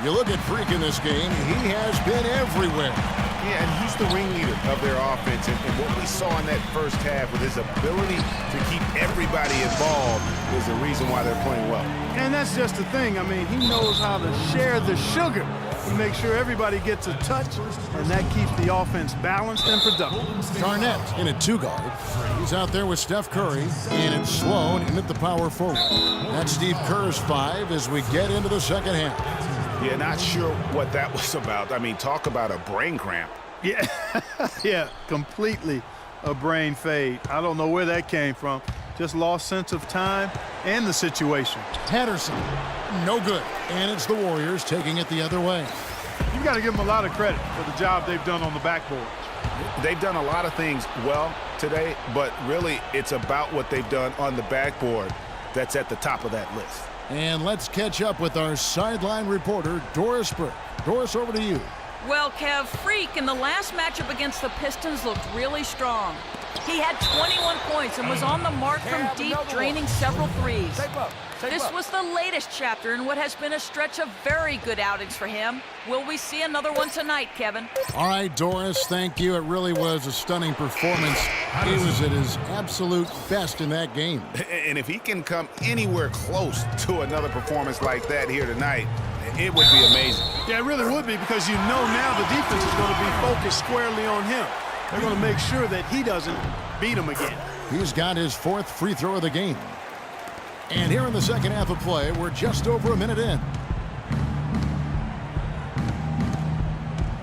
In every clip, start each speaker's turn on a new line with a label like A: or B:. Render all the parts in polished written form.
A: You look at Freak in this game, he has been everywhere.
B: Yeah, and he's the ringleader of their offense. And what we saw in that first half with his ability to keep everybody involved is the reason why they're playing well.
C: And that's just the thing. I mean, he knows how to share the sugar to make sure everybody gets a touch, and that keeps the offense balanced and productive.
A: Garnett in a two-guard. He's out there with Steph Curry, and it's Sloan in at the power forward. That's Steve Kerr's 5 as we get into the second half.
B: Yeah, not sure what that was about. I mean, talk about a brain cramp.
C: Yeah, yeah, completely a brain fade. I don't know where that came from. Just lost sense of time and the situation.
A: Patterson, no good. And it's the Warriors taking it the other way.
C: You've got to give them a lot of credit for the job they've done on the backboard.
B: They've done a lot of things well today, but really it's about what they've done on the backboard that's at the top of that list.
A: And let's catch up with our sideline reporter, Doris Burke. Doris, over to you.
D: Well, Kev, Freak in the last matchup against the Pistons looked really strong. He had 21 points and was on the mark from deep, draining several threes. This was the latest chapter in what has been a stretch of very good outings for him. Will we see another one tonight, Kevin?
A: All right, Doris, thank you. It really was a stunning performance. He was at his absolute best in that game.
B: And if he can come anywhere close to another performance like that here tonight, it would be amazing.
C: Yeah, it really would be, because you know now the defense is going to be focused squarely on him. They're going to make sure that he doesn't beat him again.
A: He's got his 4th free throw of the game. And here in the second half of play, we're just over a minute in.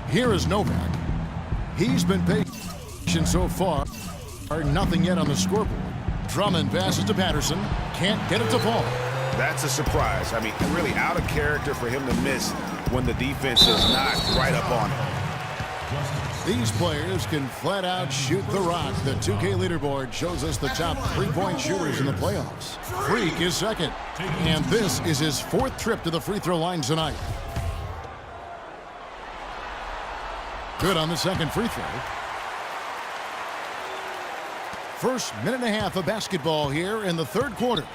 A: Here is Novak. He's been patient so far. Nothing yet on the scoreboard. Drummond passes to Patterson. Can't get it to fall.
B: That's a surprise. I mean, really out of character for him to miss when the defense is not right up on him.
A: These players can flat out shoot the rock. The 2K leaderboard shows us the top three-point shooters in the playoffs. Freak is second. And this is his 4th trip to the free throw line tonight. Good on the second free throw. First minute and a half of basketball here in the third quarter.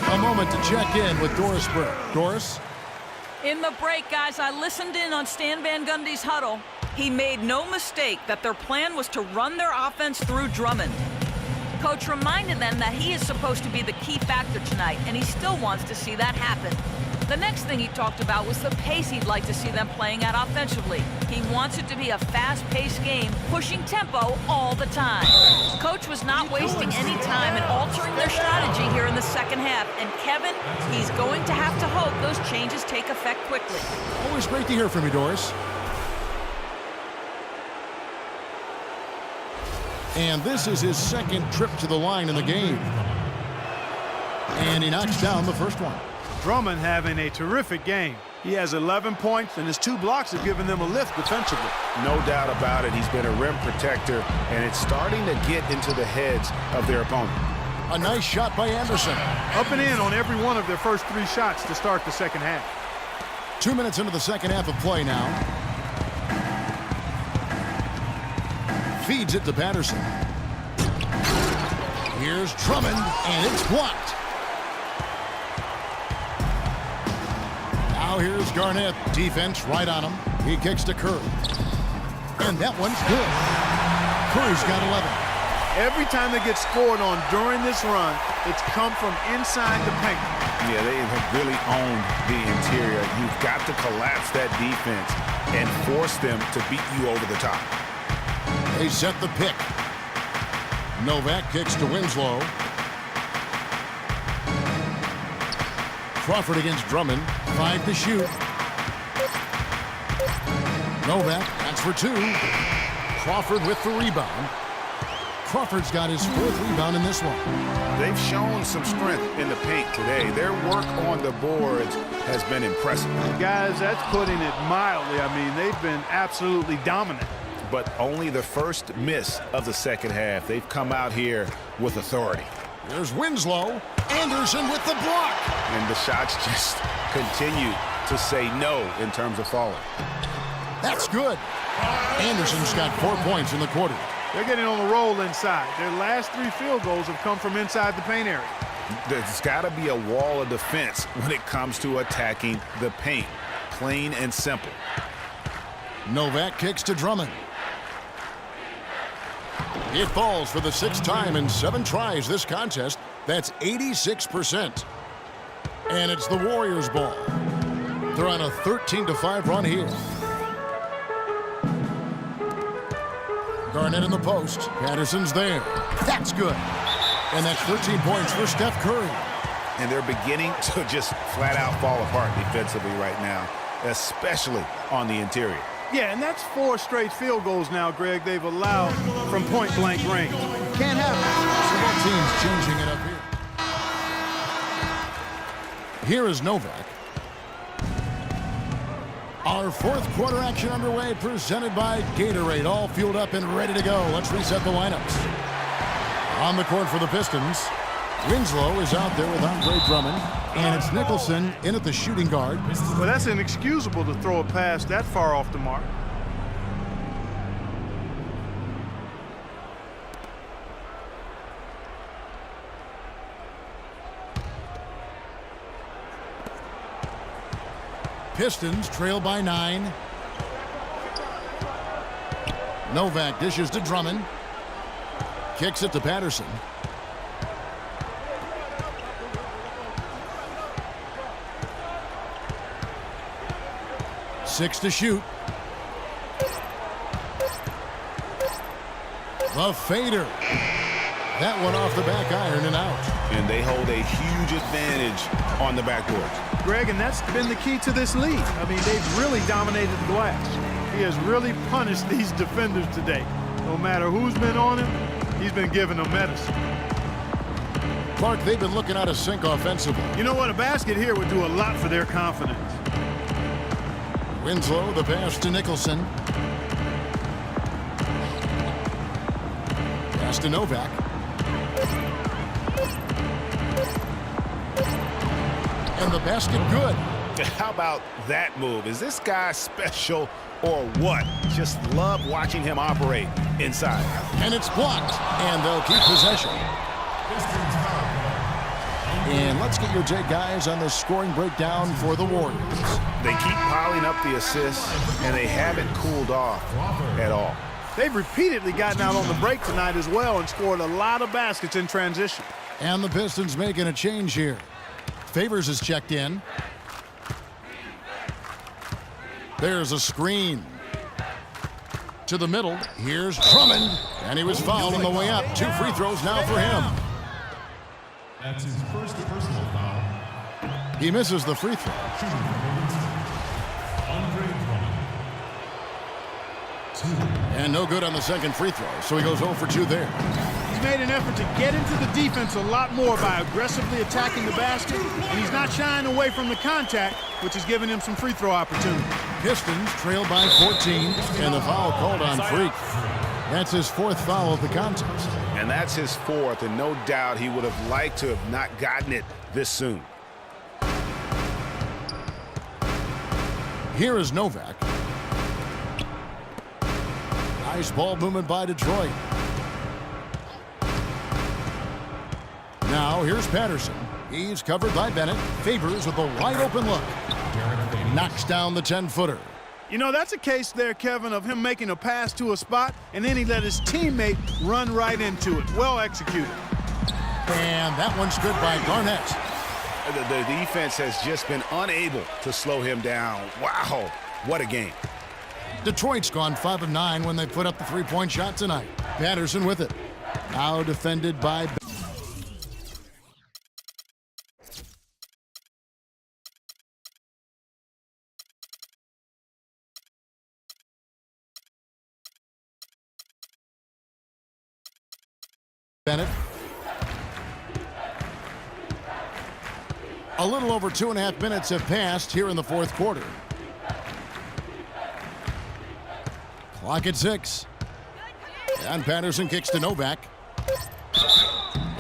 A: A moment to check in with Doris Burke. Doris?
D: In the break, guys, I listened in on Stan Van Gundy's huddle. He made no mistake that their plan was to run their offense through Drummond. Coach reminded them that he is supposed to be the key factor tonight, and he still wants to see that happen. The next thing he talked about was the pace he'd like to see them playing at offensively. He wants it to be a fast-paced game, pushing tempo all the time. Coach was not wasting any time in altering their strategy here in the second half. And Kevin, he's going to have to hope those changes take effect quickly.
A: Always great to hear from you, Doris. And this is his 2nd trip to the line in the game. And he knocks down the first one.
C: Drummond having a terrific game. He has 11 points, and his 2 blocks have given them a lift defensively.
B: No doubt about it. He's been a rim protector, and it's starting to get into the heads of their opponent.
A: A nice shot by Anderson.
C: Up and in on every one of their first 3 shots to start the second half.
A: 2 minutes into the second half of play now. Feeds it to Patterson. Here's Drummond, and it's blocked. Now here's Garnett. Defense right on him. He kicks to Curry. And that one's good. Curry's got 11.
C: Every time they get scored on during this run, it's come from inside the paint.
B: Yeah, they have really owned the interior. You've got to collapse that defense and force them to beat you over the top.
A: They set the pick. Novak kicks to Winslow. Crawford against Drummond. 5 to shoot. Novak, that's for 2. Crawford with the rebound. Crawford's got his 4th rebound in this one.
B: They've shown some strength in the paint today. Their work on the boards has been impressive.
C: Guys, that's putting it mildly. I mean, they've been absolutely dominant.
B: But only the first miss of the second half. They've come out here with authority.
A: There's Winslow. Anderson with the block.
B: And the shots just continue to say no in terms of falling.
A: That's good. Anderson's got 4 points in the quarter.
C: They're getting on the roll inside. Their last 3 field goals have come from inside the paint area.
B: There's got to be a wall of defense when it comes to attacking the paint. Plain and simple.
A: Novak kicks to Drummond. It falls for the 6th time in 7 tries this contest. That's 86%. And it's the Warriors' ball. They're on a 13-5 run here. Garnett in the post. Patterson's there. That's good. And that's 13 points for Steph Curry.
B: And they're beginning to just flat out fall apart defensively right now, especially on the interior.
C: Yeah, and that's 4 straight field goals now, Greg, they've allowed from point-blank range. Can't happen.
A: So both teams changing it up here. Here is Novak. Our 4th quarter action underway, presented by Gatorade. All fueled up and ready to go. Let's reset the lineups. On the court for the Pistons, Winslow is out there with Andre Drummond. And it's Nicholson in at the shooting guard.
C: Well, that's inexcusable to throw a pass that far off the mark.
A: Pistons trail by 9. Novak dishes to Drummond. Kicks it to Patterson. Six to shoot. The fader. That one off the back iron and out.
B: And they hold a huge advantage on the backboard.
C: Greg, and that's been the key to this league. I mean, they've really dominated the glass. He has really punished these defenders today. No matter who's been on him, he's been giving them medicine.
A: Clark, they've been looking out of sync offensively.
C: You know what? A basket here would do a lot for their confidence.
A: Winslow, the pass to Nicholson. Pass to Novak. And the basket good.
B: How about that move? Is this guy special or what? Just love watching him operate inside.
A: And it's blocked. And they'll keep possession. And let's get your take, guys, on the scoring breakdown for the Warriors.
B: They keep piling up the assists, and they haven't cooled off at all.
C: They've repeatedly gotten out on the break tonight as well and scored a lot of baskets in transition.
A: And the Pistons making a change here. Favors is checked in. There's a screen. To the middle, here's Drummond. And he was fouled on the way up. 2 free throws now for him.
E: That's his first personal foul.
A: He misses the free throw.
E: Andre Drummond. 2.
A: And no good on the second free throw, so he goes 0 for 2 there.
C: He's made an effort to get into the defense a lot more by aggressively attacking the basket, and he's not shying away from the contact, which has given him some free throw opportunities.
A: Pistons trail by 14, and the foul called on Freak. That's his 4th foul of the contest.
B: And that's his 4th, and no doubt he would have liked to have not gotten it this soon.
A: Here is Novak. Nice ball movement by Detroit. Now here's Patterson. He's covered by Bennett. Favors with a wide open look. Knocks down the 10-footer.
C: You know, that's a case there, Kevin, of him making a pass to a spot, and then he let his teammate run right into it. Well executed.
A: And that one's good by Garnett.
B: The defense has just been unable to slow him down. Wow, what a game.
A: Detroit's gone 5 of 9 when they put up the 3-point shot tonight. Patterson with it. Now defended by Bennett. A little over 2.5 minutes have passed here in the 4th quarter. Clock at 6. And Patterson kicks to Novak.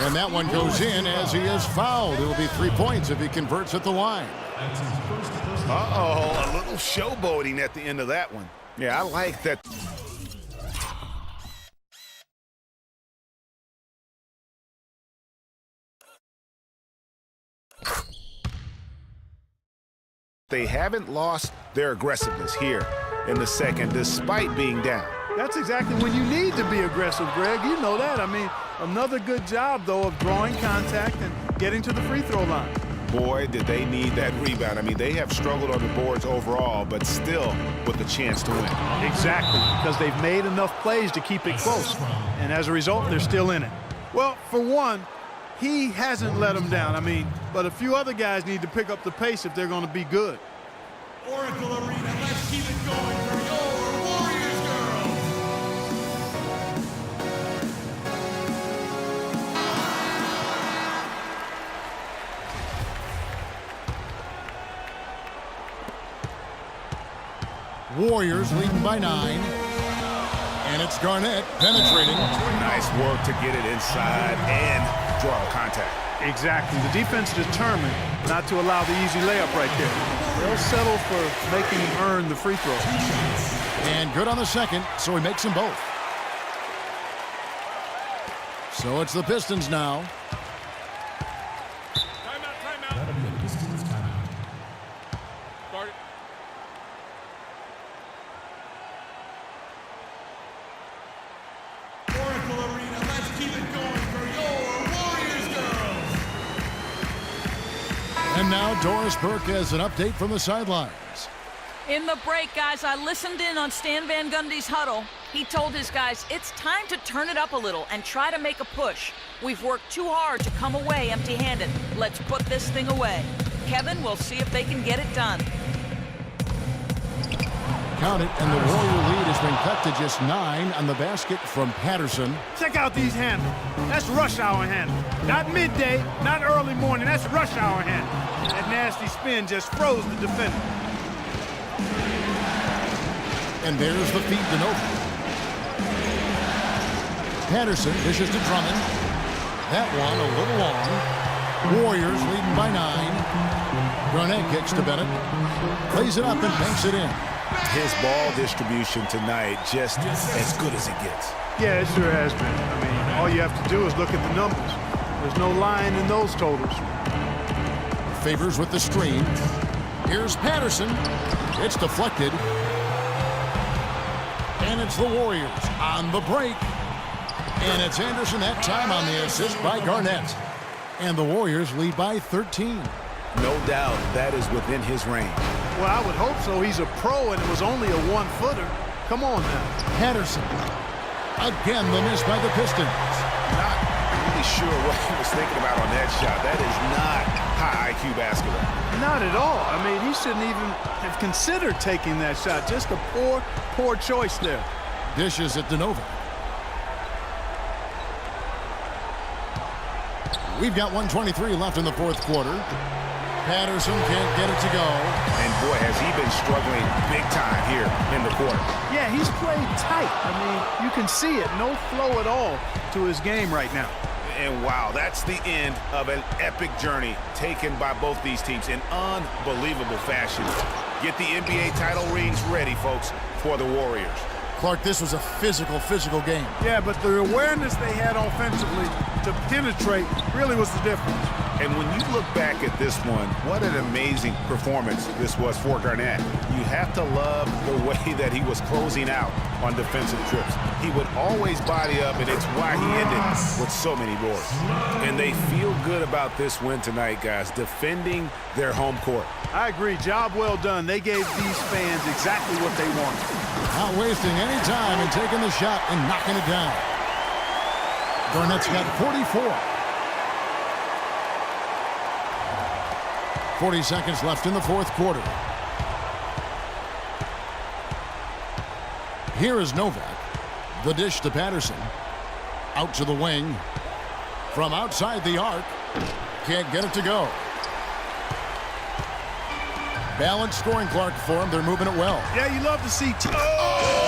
A: And that one goes in as he is fouled. It'll be 3 points if he converts at the line.
E: That's his first personal.
B: Uh-oh, a little showboating at the end of that one. Yeah, I like that. They haven't lost their aggressiveness here in the second, despite being down.
C: That's exactly when you need to be aggressive, Greg. You know that. I mean, another good job, though, of drawing contact and getting to the free throw line.
B: Boy, did they need that rebound. I mean, they have struggled on the boards overall, but still with a chance to win.
C: Exactly, because they've made enough plays to keep it close. And as a result, they're still in it. Well, for one, he hasn't let them down. I mean, but a few other guys need to pick up the pace if they're going to be good.
E: Oracle Arena, let's keep it going for your Warriors girls.
A: Warriors leading by 9. And it's Garnett penetrating.
B: Nice work to get it inside and draw the contact.
C: Exactly. The defense determined not to allow the easy layup right there. They'll settle for making him earn the free throw.
A: And good on the second, so he makes them both. So it's the Pistons now.
E: That'll be a Pistons timeout. Oracle Arena, let's keep it going for your Warriors girls.
A: And now Doris Burke has an update from the sidelines.
D: In the break, guys, I listened in on Stan Van Gundy's huddle. He told his guys, it's time to turn it up a little and try to make a push. We've worked too hard to come away empty-handed. Let's put this thing away. Kevin, we'll see if they can get it done.
A: Count it, and the Warrior lead has been cut to just 9 on the basket from Patterson.
C: Check out these handles. That's rush hour handle. Not midday, not early morning. That's rush hour handle. That nasty spin just froze the defender.
A: And there's the feed to Nova. Patterson dishes to Drummond. That one a little long. Warriors leading by 9. Garnett kicks to Bennett. Plays it up and banks it in.
B: His ball distribution tonight just as good as it gets.
C: Yeah, it sure has been. I mean, all you have to do is look at the numbers. There's no line in those totals.
A: Favors with the screen. Here's Patterson. It's deflected. And it's the Warriors on the break. And it's Anderson that time on the assist by Garnett. And the Warriors lead by 13.
B: No doubt that is within his range.
C: Well, I would hope so. He's a pro, and it was only a one-footer. Come on now.
A: Patterson. Again, the miss by the Pistons.
B: Not really sure what he was thinking about on that shot. That is not high IQ basketball.
C: Not at all. I mean, he shouldn't even have considered taking that shot. Just a poor choice there.
A: Dishes at DeNova. We've got 1:23 left in the fourth quarter. Patterson can't get it to go.
B: And boy, has he been struggling big time here in the quarter.
C: Yeah, he's played tight. I mean, you can see it. No flow at all to his game right now.
B: And wow, that's the end of an epic journey taken by both these teams in unbelievable fashion. Get the NBA title rings ready, folks, for the Warriors.
A: Clark, this was a physical game.
C: Yeah, but the awareness they had offensively to penetrate really was the difference.
B: And when you look back at this one, what an amazing performance this was for Garnett. You have to love the way that he was closing out on defensive trips. He would always body up, and it's why he ended with so many boards. And they feel good about this win tonight, guys, defending their home court.
C: I agree. Job well done. They gave these fans exactly what they wanted.
A: Not wasting any time and taking the shot and knocking it down. Garnett's got 44. 40 seconds left in the fourth quarter. Here is Novak. The dish to Patterson. Out to the wing. From outside the arc. Can't get it to go. Balanced scoring, Clark, for him. They're moving it well.
C: Yeah, you love to see... Oh!